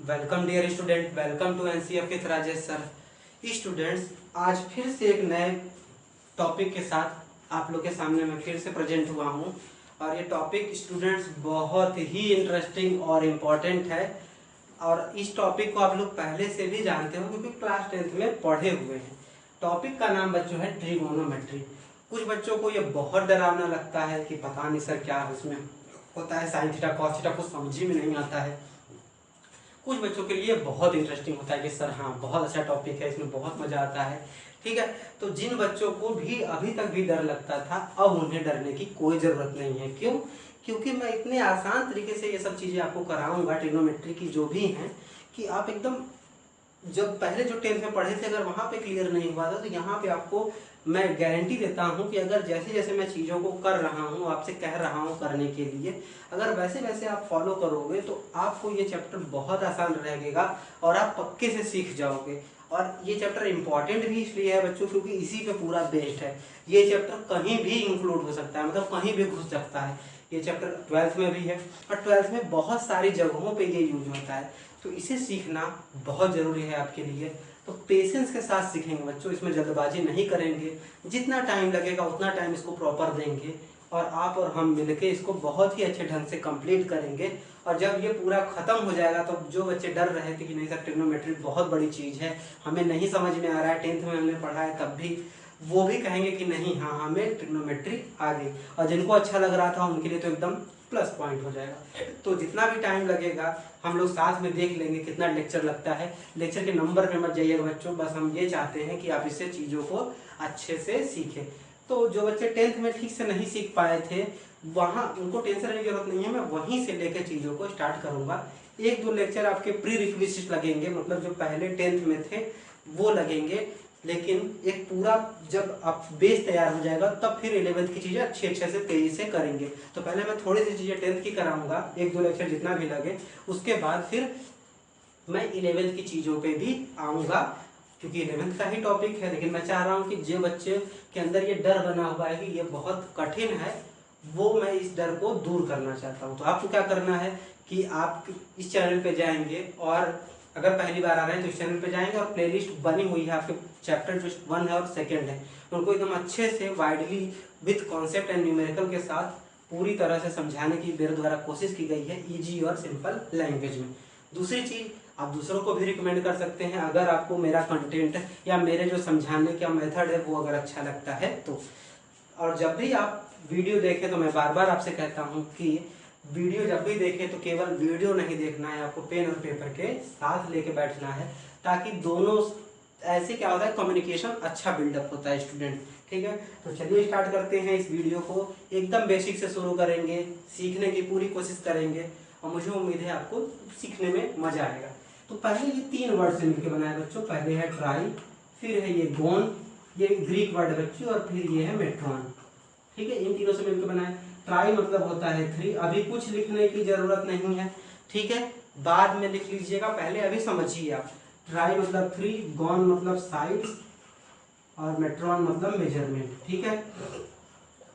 Welcome dear student, welcome to NCF with Rajesh sir. Students, आज फिर से एक नए टॉपिक के साथ आप लोग के सामने मैं फिर से प्रेजेंट हुआ हूँ। और ये टॉपिक स्टूडेंट्स बहुत ही इंटरेस्टिंग और इम्पोर्टेंट है। और इस टॉपिक को आप लोग पहले से भी जानते हो क्योंकि क्लास 10th में पढ़े हुए हैं। टॉपिक का नाम बच्चों है ट्रिगोनोमेट्री। कुछ बच्चों को ये बहुत डरावना लगता है कि पता नहीं सर क्या उसमें होता है, साइन थीटा कॉस थीटा कुछ समझ में नहीं आता है। कुछ बच्चों के लिए बहुत इंटरेस्टिंग होता है कि सर हाँ बहुत अच्छा टॉपिक है, इसमें बहुत मजा आता है। ठीक है, तो जिन बच्चों को भी अभी तक भी डर लगता था, अब उन्हें डरने की कोई जरूरत नहीं है। क्यों? क्योंकि मैं इतने आसान तरीके से ये सब चीजें आपको कराऊंगा ट्रिग्नोमेट्री की जो भी हैं कि आप एकदम जब पहले जो 10th में पढ़े थे अगर वहाँ पे क्लियर नहीं हुआ था तो यहाँ पे आपको मैं गारंटी देता हूँ कि अगर जैसे जैसे मैं चीज़ों को कर रहा हूँ, आपसे कह रहा हूँ करने के लिए, अगर वैसे वैसे आप फॉलो करोगे तो आपको ये चैप्टर बहुत आसान रहेगा और आप पक्के से सीख जाओगे। और ये चैप्टर इंपॉर्टेंट भी इसलिए है बच्चों क्योंकि इसी पे पूरा बेस्ड है। ये चैप्टर कहीं भी इंक्लूड हो सकता है, मतलब कहीं भी घुस सकता है। ये चैप्टर 12th में भी है और 12th में बहुत सारी जगहों पे ये यूज होता है, तो इसे सीखना बहुत ज़रूरी है आपके लिए। तो पेशेंस के साथ सीखेंगे बच्चों, इसमें जल्दबाजी नहीं करेंगे। जितना टाइम लगेगा उतना टाइम इसको प्रॉपर देंगे और आप और हम मिलके इसको बहुत ही अच्छे ढंग से कंप्लीट करेंगे। और जब ये पूरा खत्म हो जाएगा तो जो बच्चे डर रहे थे कि नहीं सर ट्रिग्नोमेट्री बहुत बड़ी चीज़ है, हमें नहीं समझ में आ रहा है, 10th में हमने पढ़ा है तब भी, वो भी कहेंगे कि नहीं हाँ हमें ट्रिग्नोमेट्री आ गई। और जिनको अच्छा लग रहा था उनके लिए तो एकदम प्लस पॉइंट हो जाएगा। तो जितना भी टाइम लगेगा हम लोग साथ में देख लेंगे कितना लेक्चर लगता है। लेक्चर के नंबर पे मत जाइएगा बच्चों, बस हम ये चाहते हैं कि आप इससे चीज़ों को अच्छे से सीखें। तो जो बच्चे 10th में ठीक से नहीं सीख पाए थे वहाँ उनको टेंशन लेने की जरूरत नहीं है, मैं वहीं से लेकर चीज़ों को स्टार्ट करूँगा। एक दो लेक्चर आपके प्री रिक्विजिट लगेंगे, मतलब जो पहले 10th में थे वो लगेंगे, लेकिन एक पूरा जब आप बेस तैयार हो जाएगा तब फिर 11th की चीज़ें अच्छे से तेजी से करेंगे। तो पहले मैं थोड़ी सी चीज़ें 10th की कराऊंगा, एक दो लेक्चर जितना भी लगे, उसके बाद फिर मैं 11th की चीज़ों पे भी आऊँगा क्योंकि 11th का ही टॉपिक है। लेकिन मैं चाह रहा हूँ कि जो बच्चे के अंदर ये डर बना हुआ है कि ये बहुत कठिन है, वो मैं इस डर को दूर करना चाहता हूँ। तो आपको क्या करना है कि आप इस चैनल पे जाएंगे और अगर पहली बार आ रहे हैं तो इस चैनल पे जाएंगे और प्लेलिस्ट बनी हुई है आपके चैप्टर जो 1 है और 2 है उनको एकदम अच्छे से widely with concept and numerical के साथ पूरी तरह से समझाने की मेरे द्वारा कोशिश की गई है इजी और सिंपल लैंग्वेज में। दूसरी चीज, आप दूसरों को भी रिकमेंड कर सकते हैं अगर आपको मेरा कंटेंट या मेरे जो समझाने का मेथड है वो अगर अच्छा लगता है तो। और जब भी आप वीडियो देखें तो मैं बार बार आपसे कहता हूँ कि वीडियो जब भी देखें तो केवल वीडियो नहीं देखना है, आपको पेन और पेपर के साथ लेके बैठना है ताकि दोनों ऐसे क्या होता है कम्युनिकेशन अच्छा बिल्डअप होता है स्टूडेंट। ठीक है, तो चलिए स्टार्ट करते हैं इस वीडियो को। एकदम बेसिक से शुरू करेंगे, सीखने की पूरी कोशिश करेंगे और मुझे उम्मीद है आपको सीखने में मजा आएगा। तो पहले ये 3 वर्ड से मिलकर बना है बच्चों, पहले है ट्राई, फिर है ये गोन, ये ग्रीक वर्ड बच्चों, और फिर ये है मेट्रॉन। ठीक है, इन तीनों से मिलकर बना है। ट्राई मतलब होता है 3, अभी कुछ लिखने की जरूरत नहीं है, ठीक है, बाद में लिख लीजिएगा, पहले अभी समझिए आप। ट्राई मतलब 3, गॉन मतलब साइड और मेट्रॉन मतलब मेजरमेंट। ठीक है,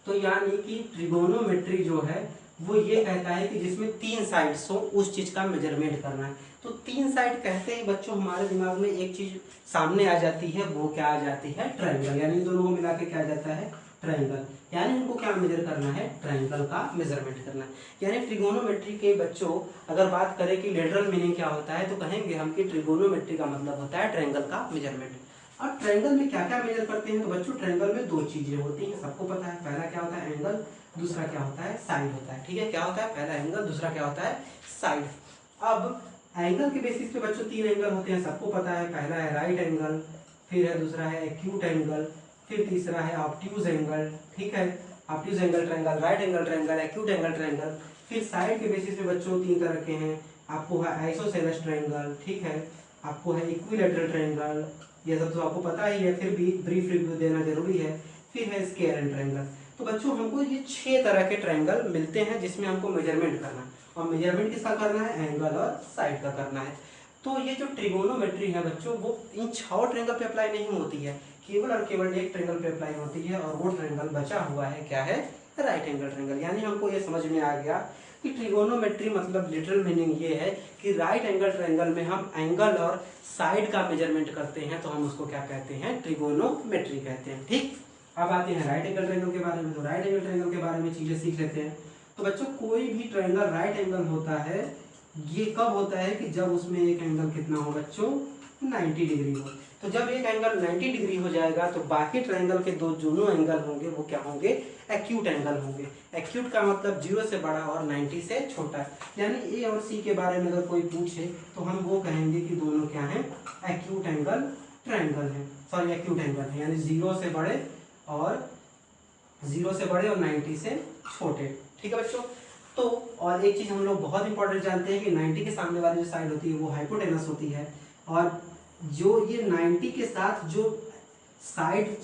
तो यानी कि ट्रिगोनोमेट्री जो है वो ये कहता है कि जिसमें 3 साइड्स हो उस चीज का मेजरमेंट करना है। तो 3 साइड कहते ही बच्चों हमारे दिमाग में एक चीज सामने आ जाती है, वो क्या आ जाती है ट्रायंगल, यानी इन दोनों को मिला के क्या आ जाता है ट्रायंगल। यानी हमको क्या मेजर करना है, ट्रायंगल का मेजरमेंट करना है। यानी ट्रिगोनोमेट्री के बच्चों अगर बात करें कि लेटरल मीनिंग क्या होता है तो कहेंगे हम कि ट्रिगोनोमेट्री का मतलब होता है ट्रायंगल का मेजरमेंट। और ट्रायंगल में क्या क्या मेजर करते हैं तो बच्चों ट्रायंगल में 2 चीजें होती हैं, सबको पता है। पहला क्या होता है एंगल, दूसरा क्या होता है साइड होता है। ठीक है, क्या होता है पहला एंगल, दूसरा क्या होता है साइड। अब एंगल के बेसिस पे बच्चों 3 एंगल होते हैं, सबको पता है। पहला है राइट एंगल, फिर है दूसरा है एक्यूट एंगल, फिर तीसरा है ऑब्ट्यूज एंगल। ठीक है, obtuse angle triangle, right angle triangle, acute angle triangle. फिर साइड के बेसिस पे बच्चों 3 तरह के हैं, आपको है आइसोसेलेस ट्रायंगल, ठीक है, आपको है इक्विलैटरल ट्रायंगल, ये सब तो आपको पता ही है, फिर भी ब्रीफ रिव्यू देना जरूरी है। फिर है स्क्वायर एंड ट्रायंगल। तो बच्चों हमको ये 6 तरह के ट्रायंगल मिलते हैं जिसमें हमको मेजरमेंट करना है, और मेजरमेंट किसका करना है एंगल और साइड का करना है। तो ये जो ट्रिगोनोमेट्री है बच्चों वो इन 6 ट्रायंगल पे अप्लाई नहीं होती है, केवल और केवल एक ट्रायंगल पे अप्लाई होती है, और वो ट्रायंगल बचा हुआ है क्या है राइट एंगल ट्रायंगल। यानी हमको ये समझ में आ गया कि ट्रिगोनोमेट्री मतलब लिटरल मीनिंग ये है कि राइट एंगल ट्रायंगल में हम एंगल और साइड का मेजरमेंट करते हैं तो हम उसको क्या कहते हैं, ट्रिगोनोमेट्री कहते हैं। ठीक, अब आते हैं राइट एंगल ट्रायंगल के बारे में। तो राइट एंगल ट्रायंगल के बारे में चीजें सीख लेते हैं। तो बच्चों कोई भी ट्रायंगल राइट एंगल होता है, ये कब होता है कि जब उसमें एक एंगल कितना हो बच्चों, 90 डिग्री हो। तो जब एक एंगल 90 डिग्री हो जाएगा तो बाकी ट्रायंगल के दो दोनों एंगल होंगे वो क्या होंगे, एक्यूट एंगल होंगे। एक्यूट का मतलब 0 से बड़ा और 90 से छोटा। यानी ए और सी के बारे में अगर कोई पूछे तो हम वो कहेंगे कि दोनों क्या हैं, एक्यूट एंगल ट्रायंगल है, सॉरी एक्यूट एंगल है, यानी 0 से बड़े और 90 से छोटे। ठीक है बच्चों। तो और एक चीज हम लोग बहुत इंपॉर्टेंट जानते हैं कि 90 के सामने वाली जो साइड होती है वो हाइपोटेनस होती है, और जो ये 90 के साथ जो साइड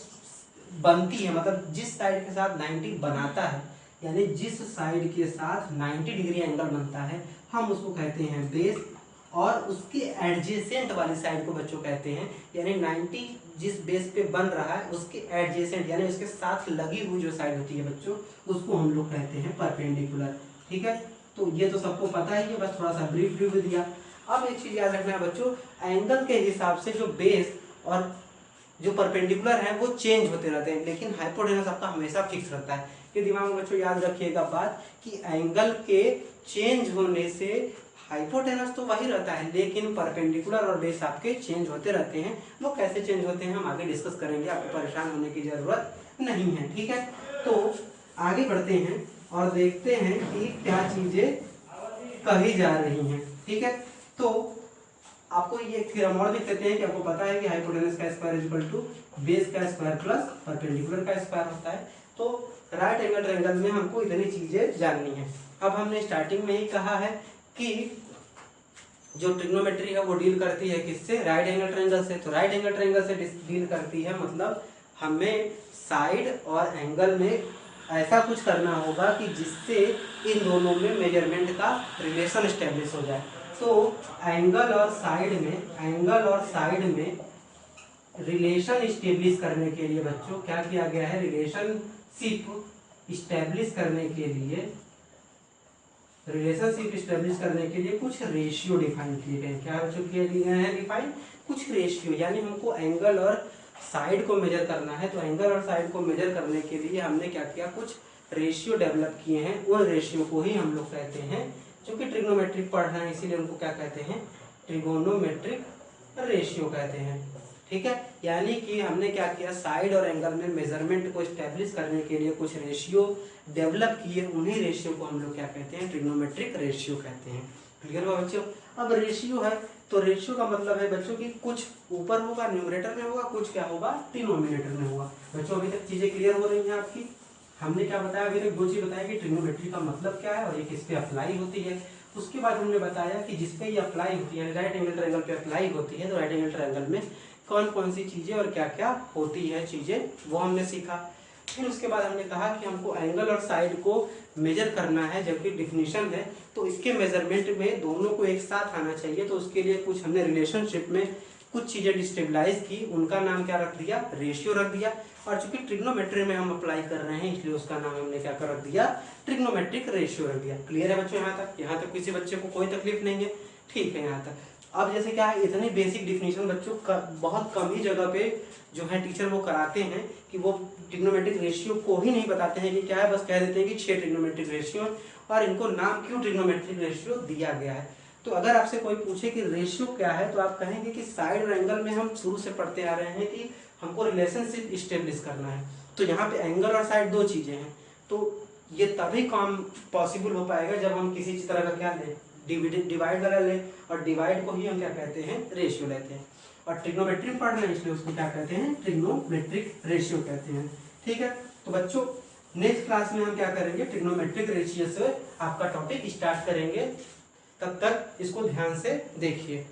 बनती है, मतलब जिस साइड के साथ 90 बनाता है, यानी जिस साइड के साथ 90 डिग्री एंगल बनता है हम उसको कहते हैं बेस, और उसके एडजेसेंट वाली साइड को बच्चों कहते हैं, यानी 90 जिस बेस पे बन रहा है उसके एडजेसेंट यानी उसके साथ लगी हुई जो साइड होती है बच्चों उसको हम लोग कहते हैं परपेंडिकुलर। ठीक है, तो ये तो सबको पता ही है, बस थोड़ा सा ब्रीफ रिव्यू दिया। अब एक चीज याद रखना है बच्चों, एंगल के हिसाब से जो बेस और जो परपेंडिकुलर है वो चेंज होते रहते हैं, लेकिन हाइपोटेनस आपका हमेशा फिक्स रहता है। ये दिमाग में बच्चों याद रखिएगा बात कि एंगल के चेंज होने से हाइपोटेनस तो वही रहता है, लेकिन परपेंडिकुलर और बेस आपके चेंज होते रहते हैं। वो कैसे चेंज होते हैं हम आगे डिस्कस करेंगे, आपको परेशान होने की जरूरत नहीं है। ठीक है, तो आगे बढ़ते हैं और देखते हैं कि क्या चीजें कही जा रही हैं। ठीक है, तो आपको ये थ्योरम और देख लेते हैं कि आपको पता है कि हाइपोटेनस का स्क्वायर इक्वल टू बेस का स्क्वायर प्लस परपेंडिकुलर का स्क्वायर होता है। तो राइट एंगल ट्रायंगल में हमको इतनी चीजें जाननी है। अब हमने स्टार्टिंग में ही कहा है कि जो ट्रिग्नोमेट्री है वो डील करती है किससे, राइट एंगल ट्रायंगल से। तो राइट एंगल ट्रायंगल से डील करती है, मतलब हमें साइड और एंगल में ऐसा कुछ करना होगा कि जिससे इन दोनों में मेजरमेंट का रिलेशन स्टेब्लिश हो जाए। तो एंगल और साइड में रिलेशन स्टेब्लिश करने के लिए बच्चों क्या किया गया है, रिलेशनशिप स्टेब्लिश करने के लिए कुछ रेशियो डिफाइन किए गए। क्या बच्चों किए गए हैं डिफाइन, कुछ रेशियो, यानी हमको एंगल और साइड को मेजर करना है। तो एंगल और साइड को मेजर करने के लिए हमने क्या किया, कुछ रेशियो डेवलप किए हैं। उन रेशियो को ही हम लोग कहते हैं, जो कि ट्रिग्नोमेट्रिक पढ़ रहे हैं इसीलिए उनको क्या कहते हैं, ट्रिगोनोमेट्रिक रेशियो कहते हैं। ठीक है, यानी कि हमने क्या किया, साइड और एंगल में मेजरमेंट को स्टैब्लिश करने के लिए कुछ रेशियो डेवलप किए, उन्हीं रेशियो को हम लोग क्या कहते हैं, ट्रिग्नोमेट्रिक रेशियो कहते हैं। क्लियर हुआ बच्चों। अब रेशियो है तो रेशियो का मतलब है बच्चों कि कुछ ऊपर होगा न्यूमरेटर में होगा, कुछ क्या होगा डिनोमिनेटर में होगा। बच्चों अभी तक चीजें क्लियर हो रही हैं आपकी। हमने क्या बताया, अभी तक दो चीज बताया कि ट्रिग्नोमेट्री का मतलब क्या है और ये किस पे अप्लाई होती है। उसके बाद हमने बताया कि जिस पे ये अप्लाई होती है, राइट एंगल ट्रायंगल पे अप्लाई होती है, तो राइट एंगल ट्रायंगल में कौन कौन सी चीजें और क्या क्या होती है चीजें, वो हमने सीखा। फिर उसके बाद हमने कहा कि हमको एंगल और साइड को मेजर करना है, जबकि डिफिनीशन है तो इसके मेजरमेंट में दोनों को एक साथ आना चाहिए। तो उसके लिए कुछ हमने रिलेशनशिप में कुछ चीजें डिस्टेबलाइज की, उनका नाम क्या रख दिया, रेशियो रख दिया। और चूंकि ट्रिग्नोमेट्री में हम अप्लाई कर रहे हैं इसलिए उसका नाम हमने क्या कर रख दिया, ट्रिग्नोमेट्रिक रेशियो रख दिया। क्लियर है बच्चों यहाँ तक किसी बच्चे को कोई तकलीफ नहीं है। ठीक है यहाँ तक। अब जैसे क्या है, इतनी बेसिक डिफिनीशन बच्चों बहुत कम ही जगह पे जो है टीचर वो कराते हैं कि वो ट्रिग्नोमेट्रिक रेशियो को ही नहीं बताते हैं कि क्या है, बस कह देते हैं कि 6 ट्रिग्नोमेट्रिक रेशियो, और इनको नाम क्यों ट्रिग्नोमेट्रिक रेशियो दिया गया है। तो अगर आपसे कोई पूछे कि रेशियो क्या है तो आप कहेंगे कि साइड और एंगल में हम शुरू से पढ़ते आ रहे हैं कि हमको रिलेशनशिप स्टेब्लिश करना है। तो यहाँ पे एंगल और साइड दो चीजें हैं, तो ये तभी काम पॉसिबल हो पाएगा जब हम किसी तरह का क्या लें, डिवाइड वाला लें, और डिवाइड को ही हम क्या कहते हैं, रेशियो लेते हैं। और ट्रिग्नोमेट्री पढ़ रहे हैं इसलिए उसको क्या कहते हैं, ट्रिग्नोमेट्रिक रेशियो कहते हैं। ठीक है, तो बच्चों नेक्स्ट क्लास में हम क्या करेंगे, ट्रिग्नोमेट्रिक रेशियो से आपका टॉपिक स्टार्ट करेंगे। तब तक इसको ध्यान से देखिए।